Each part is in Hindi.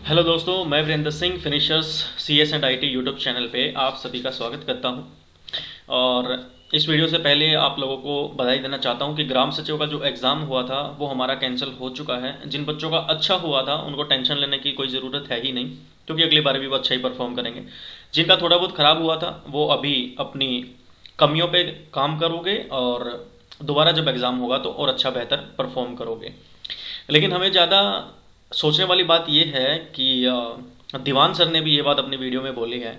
हेलो दोस्तों, मैं Virendra Singh finishers CS and IT YouTube channel पे आप सभी का स्वागत करता हूं। और इस वीडियो से पहले आप लोगों को बधाई देना चाहता हूं कि ग्राम सचिव का जो एग्ज़ाम हुआ था वो हमारा कैंसिल हो चुका है। जिन बच्चों का अच्छा हुआ था उनको टेंशन लेने की कोई ज़रूरत है ही नहीं, क्योंकि अगली बार भी वो अच्छा ही परफॉर्म करेंगे। जिनका थोड़ा बहुत ख़राब हुआ था वो अभी अपनी कमियों पे काम करोगे और दोबारा जब एग्ज़ाम होगा तो और अच्छा बेहतर परफॉर्म करोगे। लेकिन हमें ज़्यादा सोचने वाली बात यह है कि दीवान सर ने भी ये बात अपनी वीडियो में बोली है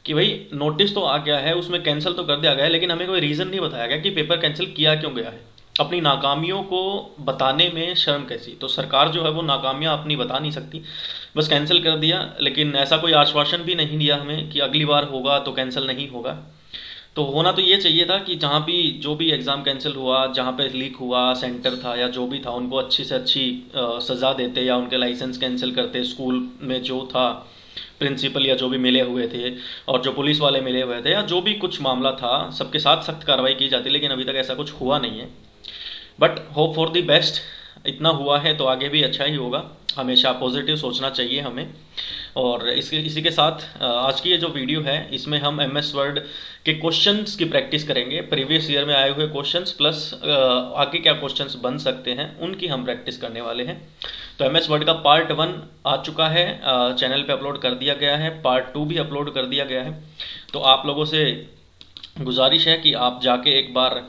कि भाई नोटिस तो आ गया है, उसमें कैंसिल तो कर दिया गया है, लेकिन हमें कोई रीज़न नहीं बताया गया कि पेपर कैंसिल किया क्यों गया है। अपनी नाकामियों को बताने में शर्म कैसी। तो सरकार जो है वो नाकामियां अपनी बता नहीं सकती, बस कैंसिल कर दिया। लेकिन ऐसा कोई आश्वासन भी नहीं दिया हमें कि अगली बार होगा तो कैंसिल नहीं होगा। तो होना तो ये चाहिए था कि जहाँ भी जो भी एग्ज़ाम कैंसिल हुआ, जहाँ पे लीक हुआ सेंटर था या जो भी था, उनको अच्छी से अच्छी सज़ा देते या उनके लाइसेंस कैंसिल करते। स्कूल में जो था प्रिंसिपल या जो भी मिले हुए थे और जो पुलिस वाले मिले हुए थे या जो भी कुछ मामला था, सबके साथ सख्त कार्रवाई की जाती। लेकिन अभी तक ऐसा कुछ हुआ नहीं है। But hope for the best. इतना हुआ है तो आगे भी अच्छा ही होगा। हमेशा पॉजिटिव सोचना चाहिए हमें। और इसी के साथ आज की ये जो वीडियो है इसमें हम MS वर्ड के क्वेश्चंस की प्रैक्टिस करेंगे। प्रीवियस ईयर में आए हुए क्वेश्चंस प्लस आगे क्या क्वेश्चंस बन सकते हैं उनकी हम प्रैक्टिस करने वाले हैं। तो MS वर्ड का पार्ट 1 आ चुका है, चैनल पे अपलोड कर दिया गया है। पार्ट 2 भी अपलोड कर दिया गया है। तो आप लोगों से गुजारिश है कि आप जाके एक बार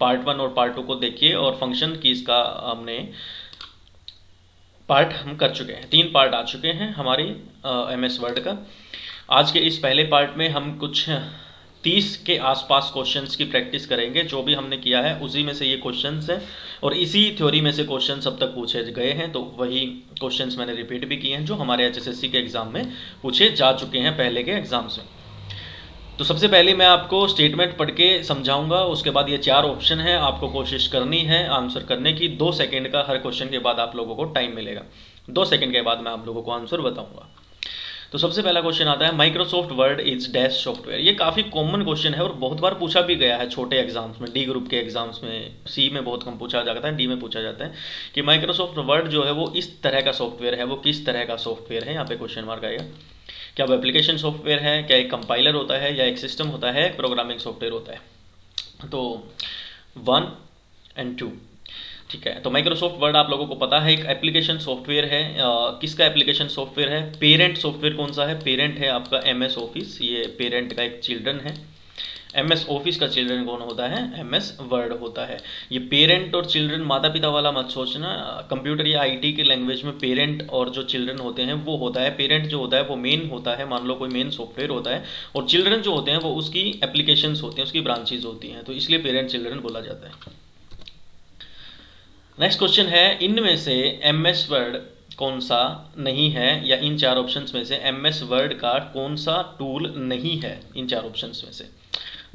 पार्ट 1 और पार्ट 2 को देखिए। और फंक्शन की इसका हमने पार्ट हम कर चुके हैं, 3 पार्ट आ चुके हैं हमारी MS वर्ड का। आज के इस पहले पार्ट में हम कुछ 30 के आसपास क्वेश्चंस की प्रैक्टिस करेंगे। जो भी हमने किया है उसी में से ये क्वेश्चंस हैं और इसी थ्योरी में से क्वेश्चंस अब तक पूछे गए हैं। तो वही क्वेश्चंस मैंने रिपीट भी किए हैं जो हमारे HSSC के एग्ज़ाम में पूछे जा चुके हैं पहले के एग्ज़ाम्स में। तो सबसे पहले मैं आपको स्टेटमेंट पढ़ के समझाऊंगा। उसके बाद ये 4 ऑप्शन है, आपको कोशिश करनी है आंसर करने की। 2 सेकंड का हर क्वेश्चन के बाद आप लोगों को टाइम मिलेगा। 2 सेकंड के बाद मैं आप लोगों को आंसर बताऊंगा। तो सबसे पहला क्वेश्चन आता है, Microsoft word is dash software. ये काफ़ी कॉमन क्वेश्चन है और बहुत बार पूछा भी गया है छोटे एग्जाम्स में, D ग्रुप के एग्जाम्स में। C में बहुत कम पूछा जाता है, D में पूछा जाता है कि माइक्रोसॉफ्ट वर्ड जो है वो इस तरह का सॉफ्टवेयर है, वो किस तरह का सॉफ्टवेयर है। यहाँ पे क्वेश्चन मार्क आएगा। क्या वो एप्लीकेशन सॉफ्टवेयर है, क्या एक कंपाइलर होता है, या एक सिस्टम होता है, एक प्रोग्रामिंग सॉफ्टवेयर होता है। तो 1 और 2, ठीक है। तो माइक्रोसॉफ्ट वर्ड आप लोगों को पता है एक एप्लीकेशन सॉफ्टवेयर है। किसका एप्लीकेशन सॉफ्टवेयर है? पेरेंट सॉफ्टवेयर कौन सा है? पेरेंट है आपका MS ऑफिस। ये पेरेंट का एक चिल्ड्रन है। MS ऑफिस का चिल्ड्रन कौन होता है? MS वर्ड होता है। ये पेरेंट और चिल्ड्रन माता पिता वाला मत सोचना। कंप्यूटर या IT की लैंग्वेज में पेरेंट और जो चिल्ड्रन होते हैं वो होता है, पेरेंट जो होता है वो मेन होता है, मान लो कोई मेन सॉफ्टवेयर होता है, और चिल्ड्रन जो होते हैं वो उसकी एप्लीकेशंस होती हैं, उसकी ब्रांचेज होती हैं। तो इसलिए पेरेंट चिल्ड्रन बोला जाता है। नेक्स्ट क्वेश्चन है, इनमें से MS वर्ड कौन सा नहीं है, या इन 4 ऑप्शंस में से MS वर्ड का कौन सा टूल नहीं है इन 4 ऑप्शंस में से।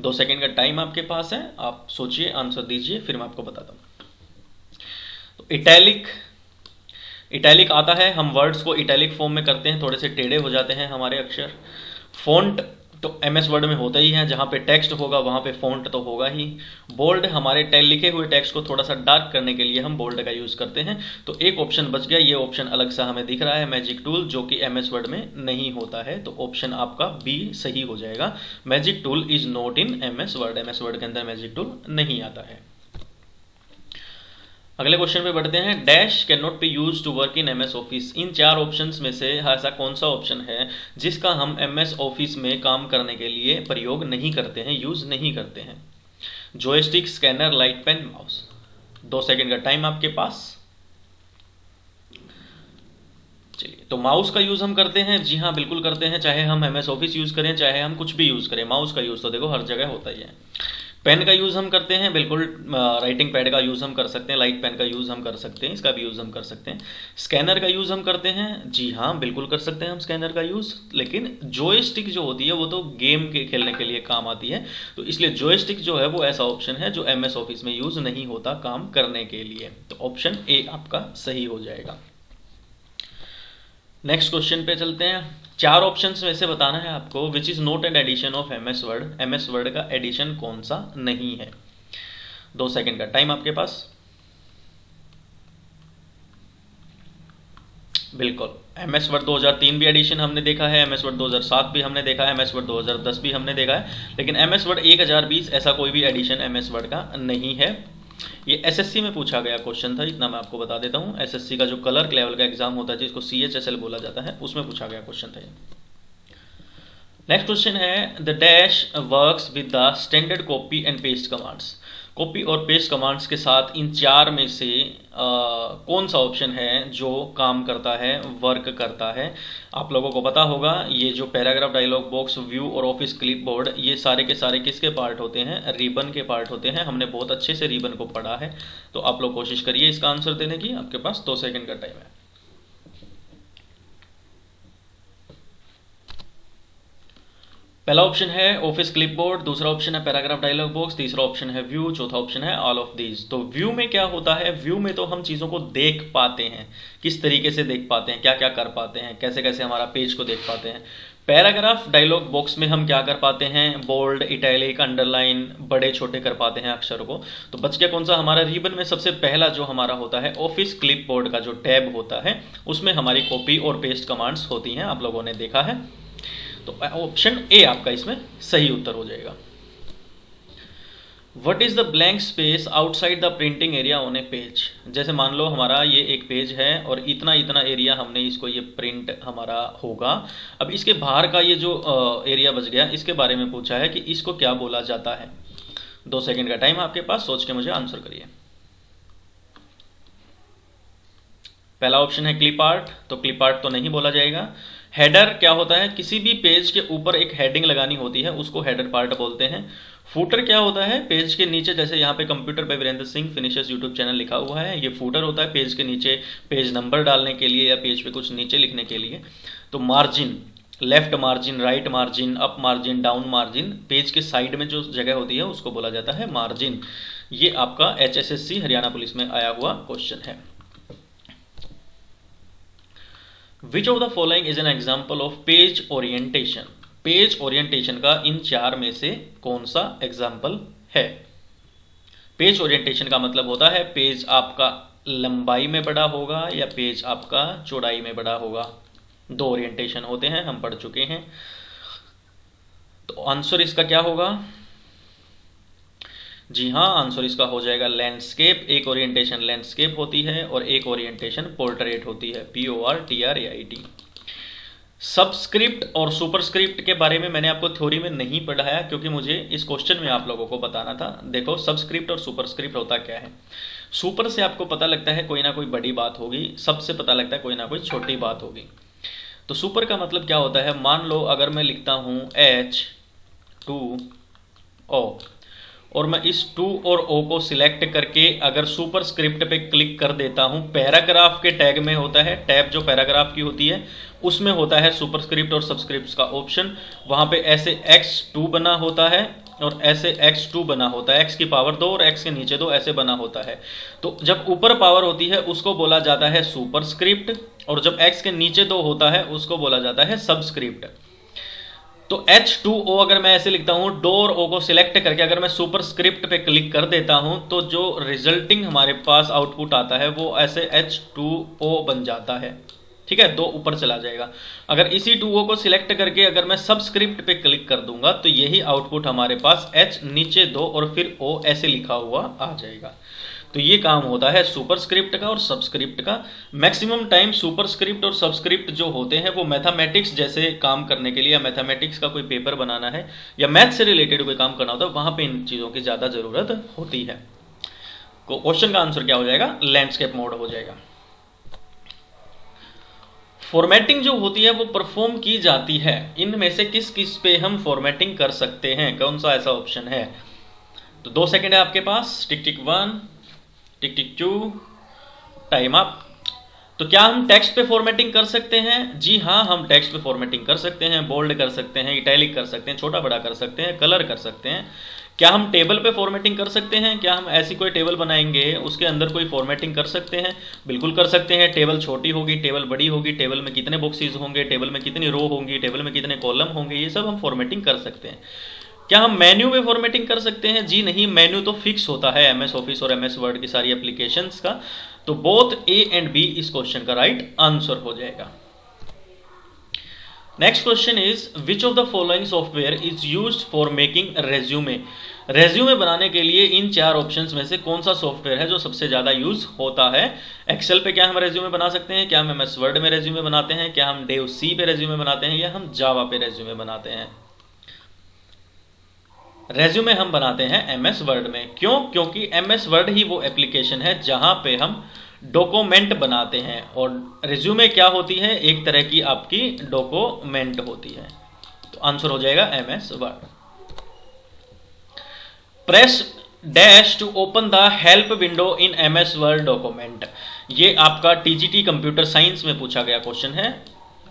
2 सेकंड का टाइम आपके पास है, आप सोचिए, आंसर दीजिए, फिर मैं आपको बताता हूँ। तो इटैलिक, इटैलिक आता है। हम वर्ड्स को इटैलिक फॉर्म में करते हैं, थोड़े से टेढ़े हो जाते हैं हमारे अक्षर। फॉन्ट तो MS वर्ड में होता ही है, जहाँ पे टेक्स्ट होगा वहाँ पे फॉन्ट तो होगा ही। बोल्ड, हमारे लिखे हुए टेक्स्ट को थोड़ा सा डार्क करने के लिए हम बोल्ड का यूज़ करते हैं। तो एक ऑप्शन बच गया, ये ऑप्शन अलग सा हमें दिख रहा है, मैजिक टूल, जो कि MS वर्ड में नहीं होता है। तो ऑप्शन आपका B सही हो जाएगा। Magic tool is not in MS word. MS word के अंदर मैजिक टूल नहीं आता है। अगले क्वेश्चन पे बढ़ते हैं, dash can not be use to work in MS office. इन 4 ऑप्शंस में से ऐसा कौन सा ऑप्शन है जिसका हम MS ऑफिस में काम करने के लिए प्रयोग नहीं करते हैं, यूज नहीं करते हैं? Joystick, scanner, light pen, mouse. 2 second का टाइम आपके पास। चलिए, तो माउस का यूज हम करते हैं। जी हाँ, बिल्कुल करते हैं। चाहे हम MS ऑफिस यूज करें, चाहे हम कुछ भी यूज करें, माउस का यूज तो देखो हर जगह होता ही है। पेन का यूज़ हम करते हैं, बिल्कुल। राइटिंग पैड का यूज़ हम कर सकते हैं, लाइट पेन का यूज़ हम कर सकते हैं, इसका भी यूज़ हम कर सकते हैं। स्कैनर का यूज़ हम करते हैं, जी हाँ बिल्कुल कर सकते हैं हम स्कैनर का यूज़। लेकिन जॉयस्टिक जो होती है वो तो गेम के खेलने के लिए काम आती है। तो इसलिए जॉयस्टिक जो है वो ऐसा ऑप्शन है जो MS ऑफिस में यूज़ नहीं होता काम करने के लिए। तो ऑप्शन A आपका सही हो जाएगा। नेक्स्ट क्वेश्चन पे चलते हैं। 4 ऑप्शंस में से बताना है आपको which is not an edition of MS word. MS word का एडिशन कौन सा नहीं है? 2 सेकंड का टाइम आपके पास। बिल्कुल। MS वर्ड 2003 भी एडिशन हमने देखा है, MS वर्ड 2007 भी हमने देखा है, MS वर्ड 2010 भी हमने देखा है, लेकिन MS वर्ड 1020 ऐसा कोई भी एडिशन MS वर्ड का नहीं है। ये SSC में पूछा गया क्वेश्चन था, इतना मैं आपको बता देता हूँ। SSC का जो क्लर्क लेवल का एग्जाम होता है जिसको CHSL बोला जाता है, उसमें पूछा गया क्वेश्चन था ये। नेक्स्ट क्वेश्चन है the dash works with the standard copy and paste commands. Copy और पेस्ट कमांड्स के साथ इन चार में से कौन सा ऑप्शन है जो काम करता है, वर्क करता है। आप लोगों को पता होगा ये जो पैराग्राफ, डायलॉग बॉक्स, व्यू और ऑफिस क्लिपबोर्ड, ये सारे के सारे किसके पार्ट होते हैं, रिबन के पार्ट होते हैं। हमने बहुत अच्छे से रिबन को पढ़ा है, तो आप लोग कोशिश करिए इसका आंसर देने की। आपके पास 2 सेकंड का टाइम है। पहला ऑप्शन है ऑफिस क्लिपबोर्ड, दूसरा ऑप्शन है पैराग्राफ डायलॉग बॉक्स, तीसरा ऑप्शन है व्यू, चौथा ऑप्शन है ऑल ऑफ दीज। तो व्यू में क्या होता है, व्यू में तो हम चीज़ों को देख पाते हैं, किस तरीके से देख पाते हैं, क्या क्या कर पाते हैं, कैसे कैसे हमारा पेज को देख पाते हैं। पैराग्राफ डायलॉग बॉक्स में हम क्या कर पाते हैं, बोल्ड, इटैलिक, अंडरलाइन, बड़े छोटे कर पाते हैं अक्षर को। तो बच गया कौन सा हमारा, रिबन में सबसे पहला जो हमारा होता है ऑफिस क्लिपबोर्ड का जो टैब होता है, उसमें हमारी कॉपी और पेस्ट कमांड्स होती हैं, आप लोगों ने देखा है। तो ऑप्शन ए आपका इसमें सही उत्तर हो जाएगा। What is the blank space outside the printing area on A page. जैसे मान लो हमारा ये एक पेज है और इतना इतना एरिया हमने इसको, ये प्रिंट हमारा होगा। अब इसके बाहर का ये जो एरिया बच गया, इसके बारे में पूछा है कि इसको क्या बोला जाता है। 2 सेकंड का टाइम आपके पास, सोच के मुझे आंसर करिए। पहला ऑप्शन है क्लिप आर्ट, तो क्लिप आर्ट तो नहीं बोला जाएगा। हेडर क्या होता है, किसी भी पेज के ऊपर एक हेडिंग लगानी होती है, उसको हेडर पार्ट बोलते हैं। फूटर क्या होता है, पेज के नीचे, जैसे यहाँ पे computer by Virendra Singh finishers YouTube channel लिखा हुआ है, ये फूटर होता है पेज के नीचे पेज नंबर डालने के लिए या पेज पे कुछ नीचे लिखने के लिए। तो margin, left margin, right margin, up margin, down margin, page के साइड में जो जगह होती है उसको बोला जाता है मार्जिन। ये आपका HSSC हरियाणा पुलिस में आया हुआ क्वेश्चन है। विच of the following is an example of page orientation. Page orientation का इन चार में से कौन सा एग्जाम्पल है। पेज ओरिएंटेशन का मतलब होता है पेज आपका लंबाई में बड़ा होगा या पेज आपका चौड़ाई में बड़ा होगा। 2 ओरिएंटेशन होते हैं, हम पढ़ चुके हैं। तो आंसर इसका क्या होगा, जी हाँ, आंसर इसका हो जाएगा लैंडस्केप। एक ओरिएंटेशन लैंडस्केप होती है और एक ओरिएंटेशन पोर्ट्रेट होती है, PORTRAIT। सबस्क्रिप्ट और सुपरस्क्रिप्ट के बारे में मैंने आपको थ्योरी में नहीं पढ़ाया, क्योंकि मुझे इस क्वेश्चन में आप लोगों को बताना था। देखो सबस्क्रिप्ट और सुपरस्क्रिप्ट होता क्या है। सुपर से आपको पता लगता है कोई ना कोई बड़ी बात होगी, सब से पता लगता है कोई ना कोई छोटी बात होगी। तो सुपर का मतलब क्या होता है, मान लो अगर मैं लिखता हूं H2O और मैं इस 2 और O को सिलेक्ट करके अगर सुपरस्क्रिप्ट पे क्लिक कर देता हूं, पैराग्राफ के टैग में होता है, टैब जो पैराग्राफ की होती है उसमें होता है सुपरस्क्रिप्ट और सबस्क्रिप्ट का ऑप्शन। वहां पे ऐसे X2 बना होता है और ऐसे X2 बना होता है, X की पावर 2 और X के नीचे 2 ऐसे बना होता है। तो जब ऊपर पावर होती है उसको बोला जाता है सुपरस्क्रिप्ट, और जब X के नीचे 2 होता है उसको बोला जाता है सबस्क्रिप्ट। तो H2O अगर मैं ऐसे लिखता हूं, डो और O को सिलेक्ट करके अगर मैं सुपरस्क्रिप्ट पे क्लिक कर देता हूं, तो जो रिजल्टिंग हमारे पास आउटपुट आता है वो ऐसे H2O बन जाता है। ठीक है, 2 ऊपर चला जाएगा। अगर इसी 2O को सिलेक्ट करके अगर मैं सबस्क्रिप्ट पे क्लिक कर दूंगा तो यही आउटपुट हमारे पास H नीचे 2 और फिर O ऐसे लिखा हुआ आ जाएगा। तो ये काम होता है सुपरस्क्रिप्ट का और सबस्क्रिप्ट का। मैक्सिमम टाइम सुपरस्क्रिप्ट और सबस्क्रिप्ट जो होते हैं वो मैथमेटिक्स जैसे काम करने के लिए, या मैथमेटिक्स का कोई पेपर बनाना है या मैथ से रिलेटेड कोई काम करना होता है, वहां पे इन चीजों की ज्यादा जरूरत होती है। क्वेश्चन का आंसर क्या हो जाएगा, लैंडस्केप मोड हो जाएगा। फॉर्मेटिंग जो होती है वो परफॉर्म की जाती है, इनमें से किस किस पे हम फॉर्मेटिंग कर सकते हैं, कौन सा ऐसा ऑप्शन है। तो 2 सेकंड है आपके पास, टिक टिक 1, टिक टिक 2, टाइम अप। तो क्या हम टेक्स्ट पे फॉर्मेटिंग कर सकते हैं? जी हाँ, हम टेक्स्ट पे फॉर्मेटिंग कर सकते हैं, बोल्ड कर सकते हैं, इटैलिक कर सकते हैं, छोटा बड़ा कर सकते हैं, कलर कर सकते हैं। क्या हम टेबल पे फॉर्मेटिंग कर सकते हैं? क्या हम ऐसी कोई टेबल बनाएंगे उसके अंदर कोई फॉर्मेटिंग कर सकते हैं? बिल्कुल कर सकते हैं। टेबल छोटी होगी, टेबल बड़ी होगी, टेबल में कितने बॉक्सेस होंगे, टेबल में कितनी रो होंगी, टेबल में कितने कॉलम होंगे, ये सब हम फॉर्मेटिंग कर सकते हैं। क्या हम मेन्यू में फॉर्मेटिंग कर सकते हैं? जी नहीं, मेन्यू तो फिक्स होता है MS ऑफिस और MS वर्ड की सारी एप्लीकेशंस का। तो बोथ ए एंड बी इस क्वेश्चन का राइट आंसर हो जाएगा। Next question is which of the following software is used for making resume. Resume बनाने के लिए इन चार ऑप्शंस में से कौन सा सॉफ्टवेयर है जो सबसे ज्यादा यूज होता है। एक्सेल पे क्या हम रेज्यूमे बना सकते हैं, क्या हम एमएस वर्ड में रेज्यूमे बनाते हैं, क्या हम डेव सी पे रेज्यूमे बनाते हैं, या हम जावा पे रेज्यूमे बनाते हैं। रेज्यूमे हम बनाते हैं एमएस वर्ड में। क्यों? क्योंकि एमएस वर्ड ही वो एप्लीकेशन है जहां पे हम डॉक्यूमेंट बनाते हैं, और रिज्यूमे क्या होती है, एक तरह की आपकी डॉक्यूमेंट होती है। तो आंसर हो जाएगा MS word. Press dash to open the help window in MS word document. ये आपका टीजीटी कंप्यूटर साइंस में पूछा गया क्वेश्चन है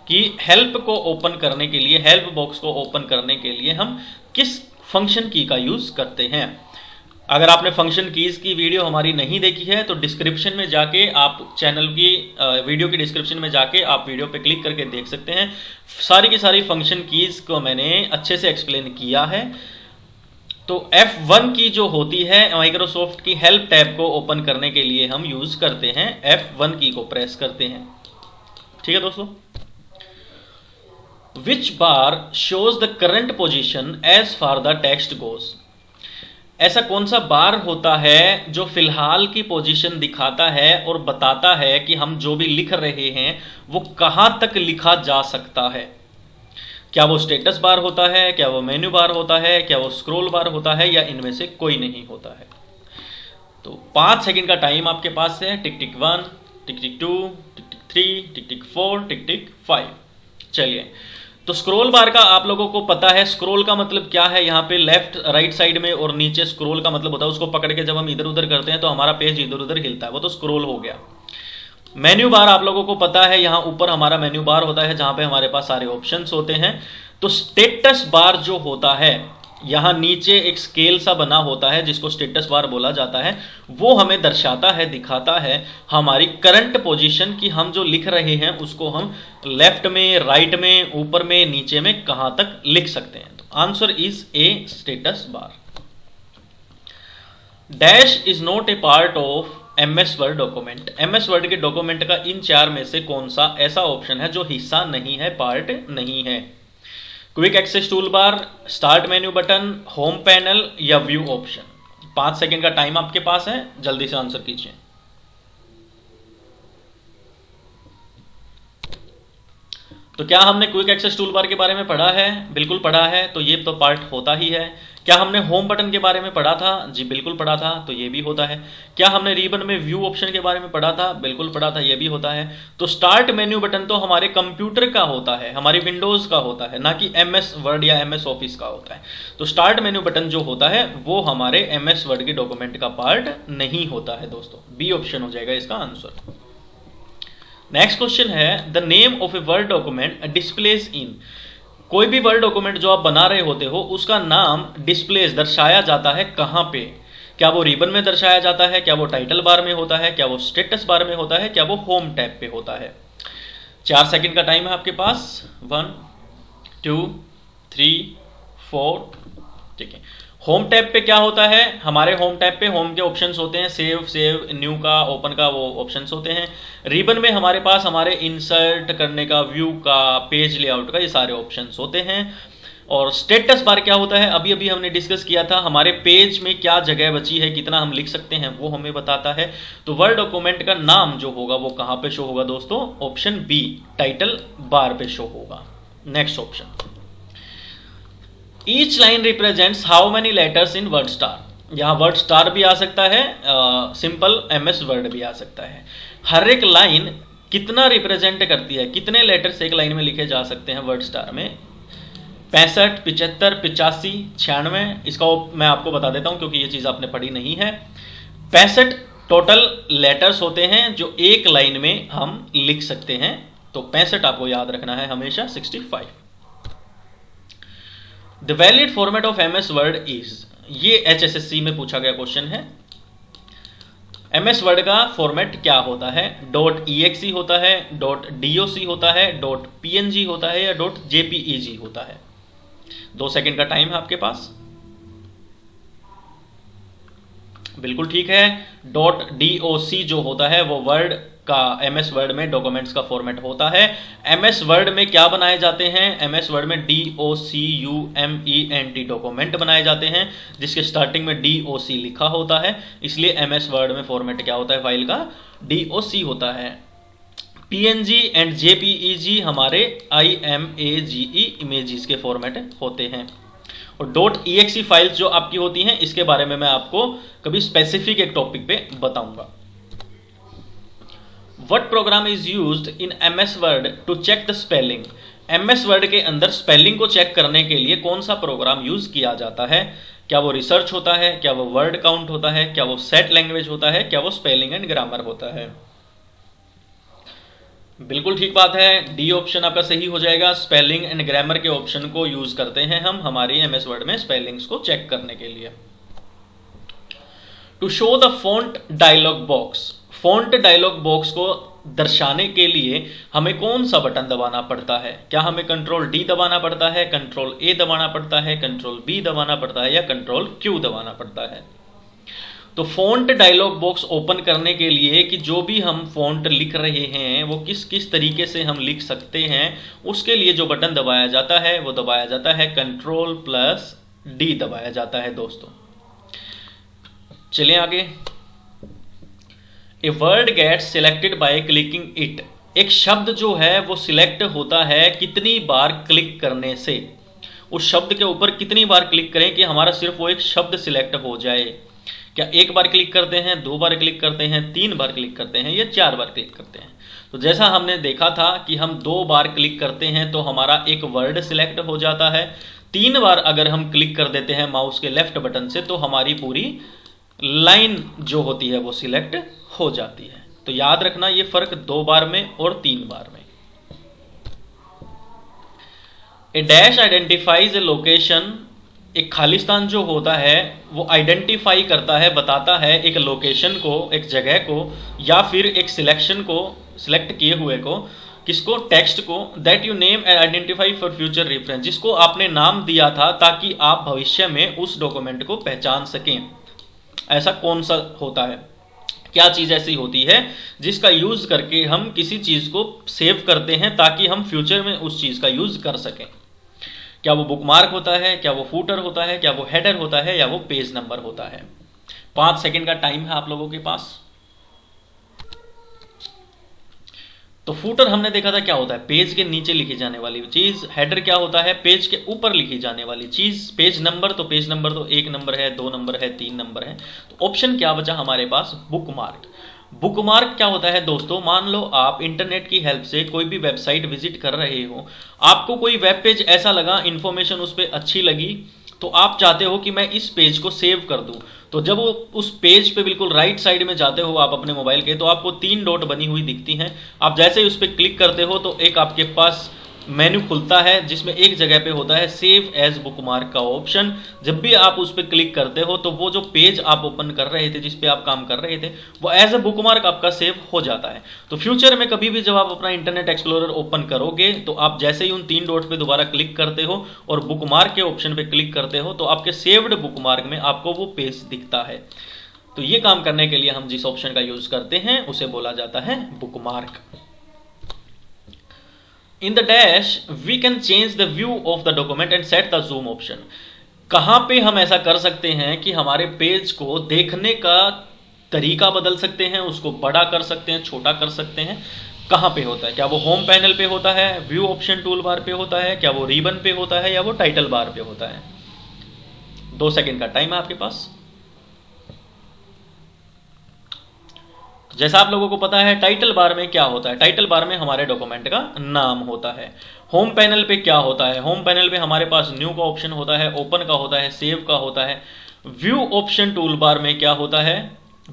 कि हेल्प को ओपन करने के लिए, हेल्प बॉक्स को ओपन करने के लिए हम किस फंक्शन की का यूज करते हैं। अगर आपने फंक्शन कीज की वीडियो हमारी नहीं देखी है तो डिस्क्रिप्शन में जाके आप चैनल की वीडियो की डिस्क्रिप्शन में जाके आप वीडियो पे क्लिक करके देख सकते हैं। सारी की सारी फंक्शन कीज को मैंने अच्छे से एक्सप्लेन किया है। तो F1 की जो होती है माइक्रोसॉफ्ट की हेल्प टैब को ओपन करने के लिए हम यूज करते हैं F1 की को प्रेस करते हैं। ठीक है दोस्तों। Which bar shows the current position as far the text goes. ऐसा कौन सा बार होता है जो फिलहाल की पोजीशन दिखाता है और बताता है कि हम जो भी लिख रहे हैं वो कहां तक लिखा जा सकता है। क्या वो स्टेटस बार होता है, क्या वो मेन्यू बार होता है, क्या वो स्क्रॉल बार होता है, या इनमें से कोई नहीं होता है। तो 5 सेकंड का टाइम आपके पास है। टिक टिक 1, टिक टिक 2, टिक टिक 3, टिक टिक 4, टिक टिक 5। चलिए, तो स्क्रॉल बार का आप लोगों को पता है। स्क्रॉल का मतलब क्या है, यहाँ पे लेफ्ट राइट साइड में और नीचे स्क्रॉल का मतलब होता है उसको पकड़ के जब हम इधर उधर करते हैं तो हमारा पेज इधर उधर हिलता है, वो तो स्क्रॉल हो गया। मेन्यू बार आप लोगों को पता है, यहाँ ऊपर हमारा मेन्यू बार होता है जहां पे हमारे पास सारे ऑप्शंस होते हैं। तो स्टेटस बार जो होता है, यहां नीचे एक स्केल सा बना होता है जिसको स्टेटस बार बोला जाता है। वो हमें दर्शाता है, दिखाता है हमारी करंट पोजीशन की हम जो लिख रहे हैं उसको हम लेफ्ट में, राइट में, ऊपर में, नीचे में कहां तक लिख सकते हैं। तो answer is a status bar. Dash is not a part of MS word document. MS Word के डॉक्यूमेंट का इन चार में से कौन सा ऐसा ऑप्शन है जो हिस्सा नहीं है, पार्ट नहीं है। Quick access tool bar, start menu button, home panel, या व्यू ऑप्शन। 5 सेकंड का टाइम आपके पास है, जल्दी से आंसर कीजिए। तो क्या हमने क्विक एक्सेस टूल बार के बारे में पढ़ा है? बिल्कुल पढ़ा है, तो ये तो पार्ट होता ही है। क्या हमने होम बटन के बारे में पढ़ा था? जी बिल्कुल पढ़ा था, तो ये भी होता है। क्या हमने रिबन में व्यू ऑप्शन के बारे में पढ़ा था? बिल्कुल पढ़ा था, ये भी होता है। तो स्टार्ट मेन्यू बटन तो हमारे कंप्यूटर का होता है, हमारी विंडोज का होता है, ना कि एमएस वर्ड या एमएस ऑफिस का होता है। तो स्टार्ट मेन्यू बटन जो होता है वो हमारे एमएस वर्ड के डॉक्यूमेंट का पार्ट नहीं होता है दोस्तों। बी ऑप्शन हो जाएगा इसका आंसर। नेक्स्ट क्वेश्चन है the name of a Word document displays in. कोई भी वर्ड डॉक्यूमेंट जो आप बना रहे होते हो उसका नाम डिस्प्लेज दर्शाया जाता है कहां पे? क्या वो रिबन में दर्शाया जाता है, क्या वो टाइटल बार में होता है, क्या वो स्टेटस बार में होता है, क्या वो होम टैब पे होता है? 4 सेकंड का टाइम है आपके पास। 1 2 3 4। ठीक है, होम टैब पे क्या होता है? हमारे होम टैब पे होम के ऑप्शंस होते हैं, सेव न्यू का, ओपन का, वो ऑप्शंस होते हैं। रिबन में हमारे पास हमारे इंसर्ट करने का, व्यू का, पेज लेआउट का, ये सारे ऑप्शंस होते हैं। और स्टेटस बार क्या होता है? अभी अभी हमने डिस्कस किया था, हमारे पेज में क्या जगह बची है, कितना हम लिख सकते हैं, वो हमें बताता है। तो वर्ड डॉक्यूमेंट का नाम जो होगा वो कहां पे शो होगा दोस्तों? ऑप्शन बी, टाइटल बार पे शो होगा। Next option, each line represents how many letters in word star. यहां वर्ड स्टार भी आ सकता है, सिंपल एमएस वर्ड भी आ सकता है। हर एक लाइन कितना रिप्रेजेंट करती है, कितने लेटर्स एक लाइन में लिखे जा सकते हैं वर्ड स्टार में? 65, 75, 85, 96। इसका मैं आपको बता देता हूं क्योंकि ये चीज आपने पढ़ी नहीं है। 65 टोटल लेटर्स होते हैं जो एक लाइन में हम लिख सकते हैं। तो 65 आपको याद रखना है हमेशा। 65। The valid format of MS word is, ये एचएसएससी में पूछा गया क्वेश्चन है। एमएस वर्ड का फॉर्मेट क्या होता है? .exe होता है, .doc होता है, .png होता है, या .jpeg होता है? 2 सेकंड का टाइम है आपके पास। बिल्कुल ठीक है। .doc जो होता है वो वर्ड का एमएस वर्ड में डॉक्यूमेंट्स का फॉर्मेट होता है। एमएस वर्ड में क्या बनाए जाते हैं? एमएस वर्ड में DOCUMENT डॉक्यूमेंट बनाए जाते हैं, जिसके स्टार्टिंग में DOC लिखा होता है, इसलिए एमएस वर्ड में फॉर्मेट क्या होता है फाइल का? DOC होता है। PNG एंड JPEG हमारे IMAGE इमेजेस के फॉर्मेट होते हैं। और .exe फाइल्स जो आपकी होती हैं, इसके बारे में मैं आपको कभी स्पेसिफिक एक टॉपिक पे बताऊंगा। What program is used in MS Word to check the spelling? MS Word के अंदर स्पेलिंग को चेक करने के लिए कौन सा प्रोग्राम यूज किया जाता है? क्या वो रिसर्च होता है? क्या वो वर्ड काउंट होता है? क्या वो सेट लैंग्वेज होता है? क्या वो स्पेलिंग एंड ग्रामर होता है? बिल्कुल ठीक बात है, डी ऑप्शन आपका सही हो जाएगा। स्पेलिंग एंड ग्रामर के ऑप्शन को यूज करते हैं हम हमारी एमएस वर्ड में स्पेलिंग्स को चेक करने के लिए। To show the font dialog box, font dialog box को दर्शाने के लिए हमें कौन सा बटन दबाना पड़ता है? क्या हमें कंट्रोल D दबाना पड़ता है, कंट्रोल A दबाना पड़ता है, कंट्रोल B दबाना पड़ता है या कंट्रोल Q दबाना पड़ता है? तो फॉन्ट डायलॉग बॉक्स ओपन करने के लिए कि जो भी हम फॉन्ट लिख रहे हैं वो किस किस तरीके से हम लिख सकते हैं, उसके लिए जो बटन दबाया जाता है वो दबाया जाता है कंट्रोल+D दबाया जाता है दोस्तों। चलिए आगे। A word gets selected by clicking it, एक शब्द जो है वो सिलेक्ट होता है कितनी बार क्लिक करने से? उस शब्द के ऊपर कितनी बार क्लिक करें कि हमारा सिर्फ वो एक शब्द सिलेक्ट हो जाए? क्या एक बार क्लिक करते हैं, 2 बार क्लिक करते हैं, 3 बार क्लिक करते हैं या 4 बार क्लिक करते हैं? तो जैसा हमने देखा था कि हम 2 बार क्लिक करते हैं तो हमारा एक वर्ड सिलेक्ट हो जाता है। 3 बार अगर हम क्लिक कर देते हैं माउस के लेफ्ट बटन से तो हमारी पूरी लाइन जो होती है वो सिलेक्ट हो जाती है। तो याद रखना ये फर्क 2 बार में और 3 बार में। ए डैश आइडेंटिफाइज ए लोकेशन, एक खालिस्तान जो होता है वो आइडेंटिफाई करता है, बताता है एक लोकेशन को, एक जगह को या फिर एक सिलेक्शन को, सिलेक्ट किए हुए को, किसको? टेक्स्ट को। That you name and identify for future reference, जिसको आपने नाम दिया था ताकि आप भविष्य में उस डॉक्यूमेंट को पहचान सकें। ऐसा कौन सा होता है? क्या चीज ऐसी होती है जिसका यूज करके हम किसी चीज को सेव करते हैं ताकि हम फ्यूचर में उस चीज का यूज कर सकें? क्या वो बुकमार्क होता है, क्या वो फूटर होता है, क्या वो हेडर होता है या वो पेज नंबर होता है? 5 सेकंड का टाइम है आप लोगों के पास। तो फूटर हमने देखा था क्या होता है? पेज के नीचे लिखी जाने वाली चीज। हेडर क्या होता है? पेज के ऊपर लिखी जाने वाली चीज। पेज नंबर तो 1 नंबर है, 2 नंबर है, 3 नंबर है। तो ऑप्शन क्या बचा हमारे पास? बुकमार्क। बुकमार्क क्या होता है दोस्तों? मान लो आप इंटरनेट की हेल्प से कोई भी वेबसाइट विजिट कर रहे हो, आपको कोई वेब पेज ऐसा लगा, इंफॉर्मेशन उस पर अच्छी लगी, तो आप चाहते हो कि मैं इस पेज को सेव कर दूं। तो जब वो उस पेज पे बिल्कुल राइट साइड में जाते हो आप अपने मोबाइल के, तो आपको 3 डॉट बनी हुई दिखती हैं। आप जैसे ही उस पर क्लिक करते हो तो एक आपके पास मेन्यू खुलता है जिसमें एक जगह पे होता है सेव एज बुकमार्क का ऑप्शन। जब भी आप उस पर क्लिक करते हो तो वो जो पेज आप ओपन कर रहे थे, जिस पे आप काम कर रहे थे, वो एज अ बुकमार्क आपका सेव हो जाता है। तो फ्यूचर में कभी भी जब आप अपना इंटरनेट एक्सप्लोरर ओपन करोगे तो आप जैसे ही उन 3 डॉट पे दोबारा क्लिक करते हो और बुकमार्क के ऑप्शन पे क्लिक करते हो तो आपके सेव्ड बुकमार्क में आपको वो पेज दिखता है। तो ये काम करने के लिए हम जिस ऑप्शन का यूज करते हैं उसे बोला जाता है bookmark. In the dash we can change the view of the document and set the zoom option। कहां पे हम ऐसा कर सकते हैं कि हमारे पेज को देखने का तरीका बदल सकते हैं, उसको बड़ा कर सकते हैं, छोटा कर सकते हैं। कहां पे होता है? क्या वो होम पैनल पे होता है, व्यू ऑप्शन टूल बार पे होता है, क्या वो रिबन पे होता है या वो टाइटल बार पे होता है? 2 सेकंड का टाइम है आपके पास। जैसा आप लोगों को पता है टाइटल बार में क्या होता है? टाइटल बार में हमारे डॉक्यूमेंट का नाम होता है। होम पैनल पे क्या होता है? होम पैनल पे हमारे पास न्यू का ऑप्शन होता है, ओपन का होता है, सेव का होता है। व्यू ऑप्शन टूल बार में क्या होता है?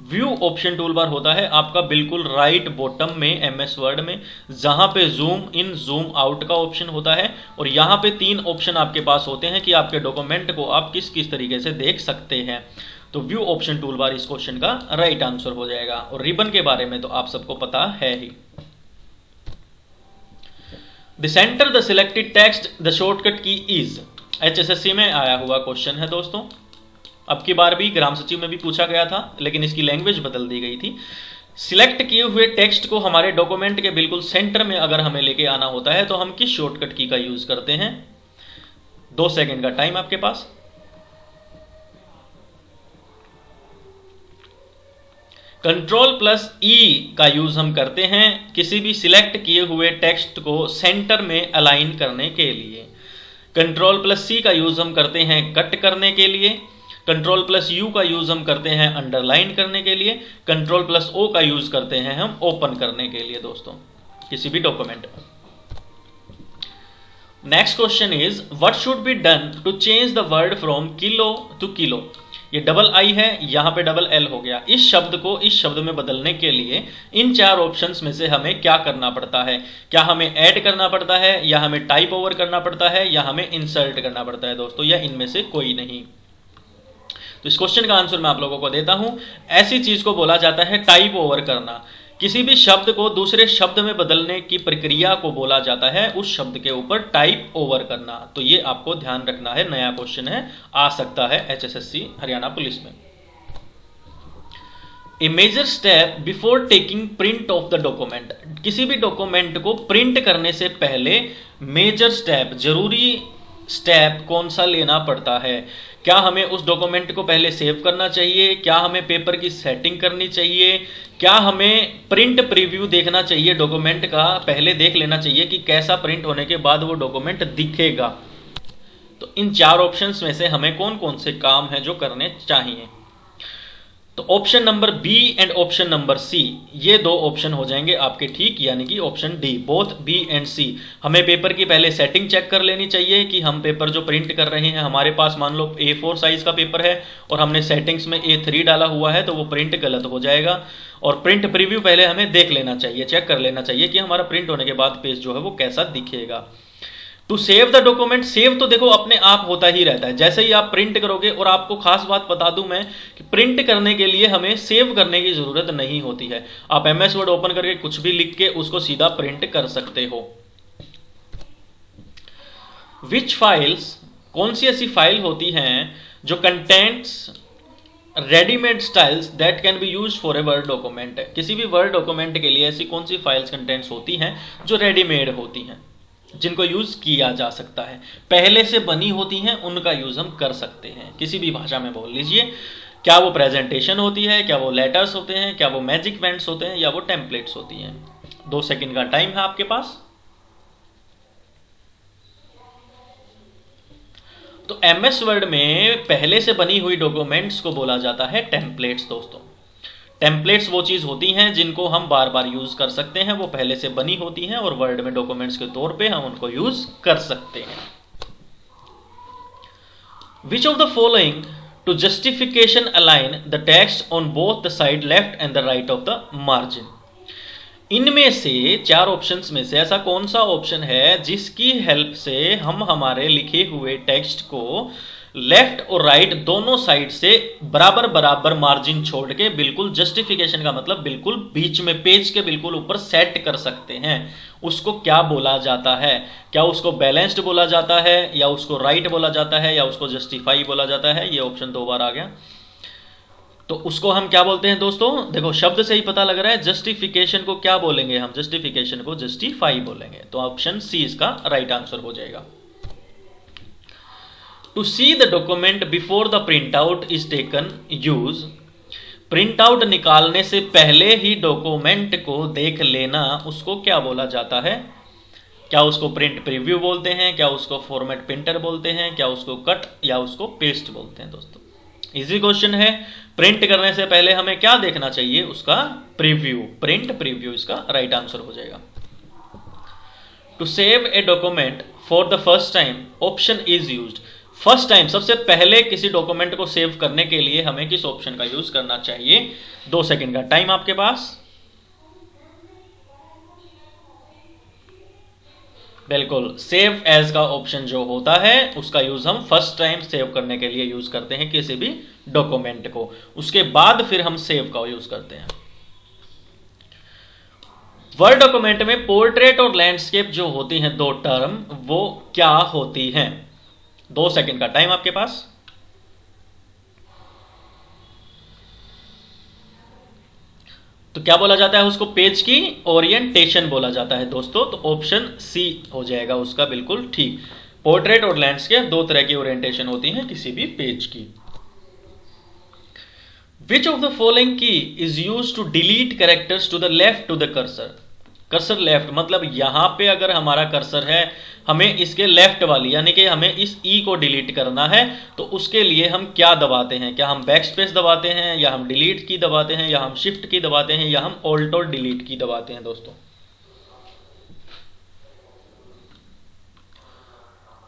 व्यू ऑप्शन टूल बार होता है आपका बिल्कुल राइट बॉटम में एमएस वर्ड में, जहां पे जूम इन जूम आउट का ऑप्शन होता है और यहां पे 3 ऑप्शन आपके पास होते हैं कि आपके डॉक्यूमेंट को आप किस किस तरीके से देख सकते हैं। तो व्यू ऑप्शन टूल बार इस क्वेश्चन का राइट आंसर हो जाएगा। और रिबन के बारे में तो आप सबको पता है ही। The centre the selected text the shortcut key is, HSSC में आया हुआ क्वेश्चन है दोस्तों। अब की बार भी ग्राम सचिव में भी पूछा गया था, लेकिन इसकी लैंग्वेज बदल दी गई थी। सिलेक्ट किए हुए टेक्स्ट को हमारे डॉक्यूमेंट के बिल्कुल सेंटर में अगर हमें लेके आना होता है तो हम किस शॉर्टकट की का यूज करते हैं? 2 सेकंड का टाइम आपके पास। Ctrl+E का यूज हम करते हैं किसी भी सिलेक्ट किए हुए टेक्स्ट को सेंटर में अलाइन करने के लिए। Ctrl+C का यूज हम करते हैं कट करने के लिए। Ctrl+U का यूज हम करते हैं अंडरलाइन करने के लिए। Ctrl+O का यूज करते हैं हम ओपन करने के लिए दोस्तों, किसी भी document. Next question is what should be done to change the word from kilo to kilo. ये डबल आई है, यहां पे डबल एल हो गया। इस शब्द को इस शब्द में बदलने के लिए इन 4 ऑप्शंस में से हमें क्या करना पड़ता है? क्या हमें ऐड करना पड़ता है, या हमें टाइप ओवर करना पड़ता है, या हमें इंसर्ट करना पड़ता है दोस्तों, या इनमें से कोई नहीं? तो इस क्वेश्चन का आंसर मैं आप लोगों को देता हूं। ऐसी चीज को बोला जाता है टाइप ओवर करना। किसी भी शब्द को दूसरे शब्द में बदलने की प्रक्रिया को बोला जाता है उस शब्द के ऊपर टाइप ओवर करना। तो ये आपको ध्यान रखना है, नया क्वेश्चन है, आ सकता है HSSC हरियाणा पुलिस में। A major step before taking print of the document. किसी भी डॉक्यूमेंट को प्रिंट करने से पहले मेजर स्टेप, जरूरी स्टेप कौन सा लेना पड़ता है? क्या हमें उस डॉक्यूमेंट को पहले सेव करना चाहिए? क्या हमें पेपर की सेटिंग करनी चाहिए? क्या हमें प्रिंट प्रीव्यू देखना चाहिए? डॉक्यूमेंट का पहले देख लेना चाहिए कि कैसा प्रिंट होने के बाद वो डॉक्यूमेंट दिखेगा। तो इन 4 ऑप्शंस में से हमें कौन कौन से काम हैं जो करने चाहिए? तो option number B and option number C, ये 2 ऑप्शन हो जाएंगे आपके ठीक, यानी कि option D, both B and C. हमें पेपर की पहले सेटिंग चेक कर लेनी चाहिए कि हम पेपर जो प्रिंट कर रहे हैं, हमारे पास मान लो A4 साइज का पेपर है और हमने सेटिंग्स में A3 डाला हुआ है, तो वो प्रिंट गलत हो जाएगा। और प्रिंट प्रीव्यू पहले हमें देख लेना चाहिए, चेक कर लेना चाहिए कि हमारा प्रिंट होने के बाद पेज जो है वो कैसा दिखेगा। To save the document, save तो देखो अपने आप होता ही रहता है, जैसे ही आप प्रिंट करोगे। और आपको खास बात बता दूं मैं कि प्रिंट करने के लिए हमें सेव करने की जरूरत नहीं होती है। आप MS वर्ड ओपन करके कुछ भी लिख के उसको सीधा प्रिंट कर सकते हो। विच फाइल्स, कौन सी ऐसी फाइल होती हैं जो contents readymade styles that can be use for a Word document. किसी भी वर्ड डॉक्यूमेंट के लिए ऐसी कौन सी फाइल्स कंटेंट्स होती हैं जो रेडीमेड होती हैं, जिनको यूज किया जा सकता है, पहले से बनी होती हैं, उनका यूज हम कर सकते हैं। किसी भी भाषा में बोल लीजिए, क्या वो प्रेजेंटेशन होती है, क्या वो लेटर्स होते हैं, क्या वो मैजिक बैंड्स होते हैं, या वो टेम्पलेट्स होती हैं। 2 सेकंड का टाइम है आपके पास। तो MS वर्ड में पहले से बनी हुई डॉक्यूमेंट्स को बोला जाता है टेम्पलेट्स दोस्तों। टेम्पलेट्स वो चीज होती हैं जिनको हम बार बार यूज कर सकते हैं, वो पहले से बनी होती हैं और वर्ड में डॉक्यूमेंट्स के तौर पे हम उनको यूज कर सकते हैं। Which of the following to justification align the text on both the side left and the right of the margin. इनमें से 4 ऑप्शंस में से ऐसा कौन सा ऑप्शन है जिसकी हेल्प से हम हमारे लिखे हुए टेक्स्ट को लेफ्ट और राइट दोनों साइड से बराबर बराबर मार्जिन छोड़ के, बिल्कुल जस्टिफिकेशन का मतलब बिल्कुल बीच में पेज के बिल्कुल ऊपर सेट कर सकते हैं? उसको क्या बोला जाता है? क्या उसको बैलेंस्ड बोला जाता है, या उसको राइट बोला जाता है, या उसको जस्टिफाई बोला जाता है? ये ऑप्शन 2 बार आ गया। तो उसको हम क्या बोलते हैं दोस्तों? देखो शब्द से ही पता लग रहा है। जस्टिफिकेशन को क्या बोलेंगे हम? जस्टिफिकेशन को जस्टिफाई बोलेंगे। तो ऑप्शन सी इसका राइट आंसर हो जाएगा। To see the document before the print out is taken use. Print out निकालने से पहले ही डॉक्यूमेंट को देख लेना, उसको क्या बोला जाता है? क्या उसको प्रिंट प्रीव्यू बोलते हैं, क्या उसको फॉर्मेट प्रिंटर बोलते हैं, क्या उसको कट या उसको पेस्ट बोलते हैं दोस्तों? इजी क्वेश्चन है। प्रिंट करने से पहले हमें क्या देखना चाहिए? उसका प्रीव्यू, प्रिंट प्रीव्यू इसका राइट आंसर हो जाएगा। To save a document for the first time, option is used. First time, सबसे पहले किसी डॉक्यूमेंट को सेव करने के लिए हमें किस ऑप्शन का यूज करना चाहिए? 2 सेकंड का टाइम आपके पास। बिल्कुल सेव एज का ऑप्शन जो होता है उसका यूज हम फर्स्ट टाइम सेव करने के लिए यूज करते हैं किसी भी डॉक्यूमेंट को, उसके बाद फिर हम सेव का यूज करते हैं। वर्ड डॉक्यूमेंट में पोर्ट्रेट और लैंडस्केप जो होती हैं 2 टर्म, वो क्या होती हैं? 2 सेकंड का टाइम आपके पास। तो क्या बोला जाता है उसको? पेज की ओरिएंटेशन बोला जाता है दोस्तों। तो ऑप्शन सी हो जाएगा उसका बिल्कुल ठीक। पोर्ट्रेट और लैंडस्केप दो तरह की ओरिएंटेशन होती है किसी भी पेज की। Which of the following key is use to delete characters to the left to the cursor? Cursor left मतलब यहां पे अगर हमारा कर्सर है, हमें इसके लेफ्ट वाली यानी कि हमें इस ई को डिलीट करना है, तो उसके लिए हम क्या दबाते हैं? क्या हम बैक स्पेस दबाते हैं, या हम डिलीट की दबाते हैं, या हम शिफ्ट की दबाते हैं, या हम ऑल्ट और डिलीट की दबाते हैं दोस्तों?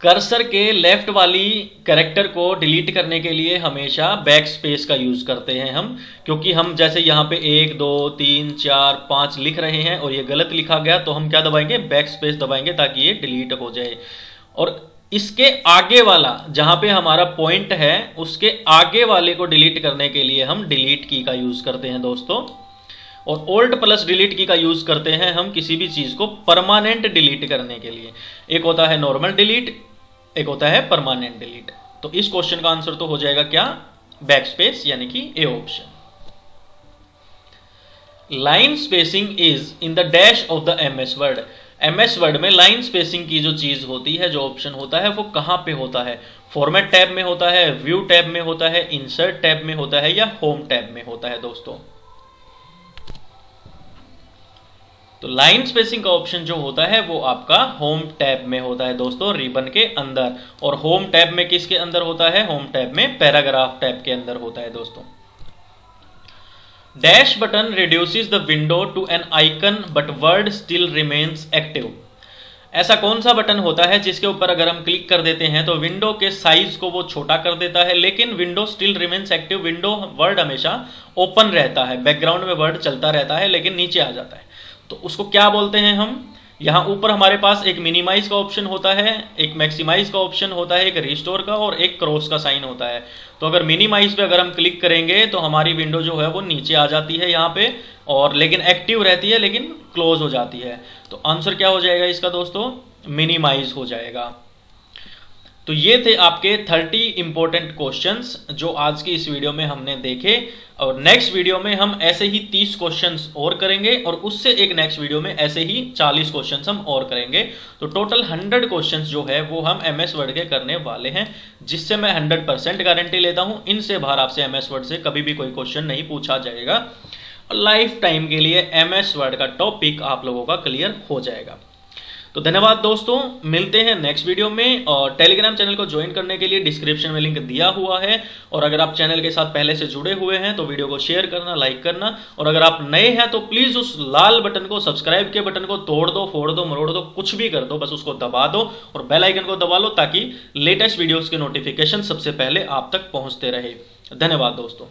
कर्सर के लेफ्ट वाली कैरेक्टर को डिलीट करने के लिए हमेशा बैक स्पेस का यूज करते हैं हम, क्योंकि हम जैसे यहाँ पे 1 2 3 4 5 लिख रहे हैं और ये गलत लिखा गया, तो हम क्या दबाएंगे? बैक स्पेस दबाएंगे ताकि ये डिलीट हो जाए। और इसके आगे वाला जहां पे हमारा पॉइंट है, उसके आगे वाले को डिलीट करने के लिए हम डिलीट की का यूज करते हैं दोस्तों। और ऑल्ट प्लस डिलीट की का यूज करते हैं हम किसी भी चीज को परमानेंट डिलीट करने के लिए। एक होता है नॉर्मल डिलीट, एक होता है परमानेंट डिलीट। तो इस क्वेश्चन का आंसर तो हो जाएगा क्या? बैक स्पेस यानी कि A option. Line spacing is in the dash of the MS word. MS word में लाइन स्पेसिंग की जो चीज होती है, जो ऑप्शन होता है, वो कहां पे होता है? फॉर्मेट टैब में होता है, व्यू टैब में होता है, इंसर्ट टैब में होता है, या होम टैब में होता है दोस्तों? तो लाइन स्पेसिंग का ऑप्शन जो होता है वो आपका होम टैब में होता है दोस्तों, रिबन के अंदर। और होम टैब में किसके अंदर होता है? होम टैब में पैराग्राफ टैब के अंदर होता है दोस्तों। Dash button reduces the window to an icon but word still remains active. ऐसा कौन सा बटन होता है जिसके ऊपर अगर हम क्लिक कर देते हैं तो विंडो के साइज को वो छोटा कर देता है, लेकिन window still remains active, window word हमेशा ओपन रहता है, बैकग्राउंड में वर्ड चलता रहता है लेकिन नीचे आ जाता है। तो उसको क्या बोलते हैं हम? यहां ऊपर हमारे पास एक मिनिमाइज का ऑप्शन होता है, एक मैक्सिमाइज का ऑप्शन होता है, एक रिस्टोर का, और एक क्रॉस का साइन होता है। तो अगर मिनिमाइज पे अगर हम क्लिक करेंगे तो हमारी विंडो जो है वो नीचे आ जाती है यहाँ पे, और लेकिन एक्टिव रहती है लेकिन क्लोज हो जाती है। तो आंसर क्या हो जाएगा इसका दोस्तों? मिनिमाइज हो जाएगा। तो ये थे आपके 30 इंपॉर्टेंट क्वेश्चंस जो आज की इस वीडियो में हमने देखे, और नेक्स्ट वीडियो में हम ऐसे ही 30 क्वेश्चंस और करेंगे, और उससे एक नेक्स्ट वीडियो में ऐसे ही 40 क्वेश्चंस हम और करेंगे। तो टोटल 100 क्वेश्चंस जो है वो हम एमएस वर्ड के करने वाले हैं, जिससे मैं 100% गारंटी लेता हूं इनसे बाहर आपसे एमएस वर्ड से कभी भी कोई क्वेश्चन नहीं पूछा जाएगा। लाइफ टाइम के लिए एमएस वर्ड का टॉपिक आप लोगों का क्लियर हो जाएगा। तो धन्यवाद दोस्तों, मिलते हैं नेक्स्ट वीडियो में। और टेलीग्राम चैनल को ज्वाइन करने के लिए डिस्क्रिप्शन में लिंक दिया हुआ है, और अगर आप चैनल के साथ पहले से जुड़े हुए हैं तो वीडियो को शेयर करना, लाइक करना, और अगर आप नए हैं तो प्लीज उस लाल बटन को, सब्सक्राइब के बटन को तोड़ दो, फोड़ दो, मरोड़ दो, कुछ भी कर दो, बस उसको दबा दो और बेल आइकन को दबा लो, ताकि लेटेस्ट वीडियोस के नोटिफिकेशन सबसे पहले आप तक पहुंचते रहे। धन्यवाद दोस्तों।